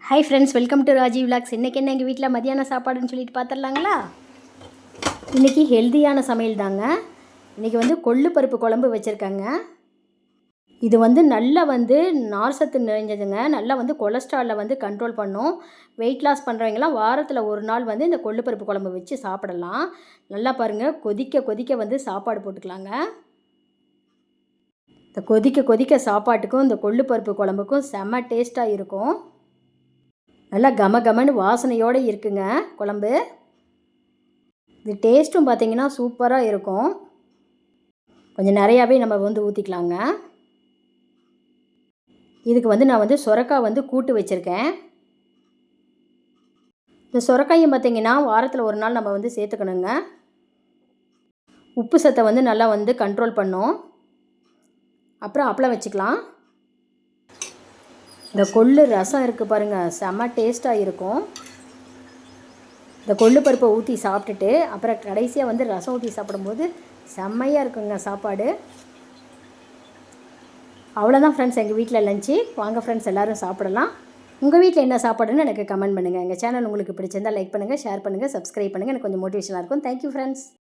Hi friends, welcome to Raji vlogs. இன்றைக்கி என்ன எங்கள் வீட்டில் மதியான சாப்பாடுன்னு சொல்லிட்டு பார்த்துடலாங்களா? இன்றைக்கி ஹெல்த்தியான சமையல் தாங்க. இன்றைக்கி கொள்ளு பருப்பு குழம்பு வச்சுருக்கேங்க. இது நல்லா நார் சத்து நிறைஞ்சதுங்க. நல்லா கொலஸ்ட்ராலை கண்ட்ரோல் பண்ணும். வெயிட் லாஸ் பண்ணுறவங்களாம் வாரத்தில் ஒரு நாள் இந்த கொள்ளு பருப்பு குழம்பு வச்சு சாப்பிடலாம். நல்லா பாருங்கள், கொதிக்க கொதிக்க சாப்பாடு போட்டுக்கலாங்க. இந்த கொதிக்க கொதிக்க சாப்பாட்டுக்கும் இந்த கொள்ளு பருப்பு குழம்புக்கும் செம்ம டேஸ்ட்டாக இருக்கும். நல்லா கமகமன்னு வாசனையோடு இருக்குங்க குழம்பு. இது டேஸ்ட்டும் பார்த்திங்கன்னா சூப்பராக இருக்கும். கொஞ்சம் நிறையாவே நம்ம ஊற்றிக்கலாங்க. இதுக்கு நான் சுரக்காய் கூட்டு வச்சுருக்கேன். இந்த சுரக்காயும் பார்த்திங்கன்னா வாரத்தில் ஒரு நாள் நம்ம சேர்த்துக்கணுங்க. உப்பு சத்தை நல்லா கண்ட்ரோல் பண்ணும். அப்புறம் அப்பளம் வச்சுக்கலாம். இந்த கொள்ளு ரசம் இருக்குது பாருங்கள், செம்ம டேஸ்ட்டாக இருக்கும். இந்த கொள்ளு பருப்பை ஊற்றி சாப்பிட்டுட்டு அப்புறம் கடைசியாக ரசம் ஊற்றி சாப்பிடும்போது செம்மையாக இருக்குங்க சாப்பாடு. அவ்வளோதான் ஃப்ரெண்ட்ஸ், எங்கள் வீட்டில் லஞ்சு. வாங்க ஃப்ரெண்ட்ஸ், எல்லோரும் சாப்பிடலாம். உங்கள் வீட்டில் என்ன சாப்பாடுன்னு எனக்கு கமெண்ட் பண்ணுங்கள். எங்கள் சேனல் உங்களுக்கு பிடிச்சிருந்தால் லைக் பண்ணுங்கள், ஷேர் பண்ணுங்கள், சப்ஸ்கிரைப் பண்ணுங்கள். எனக்கு கொஞ்சம் மோட்டிவேஷனாக இருக்கும். Thank you friends.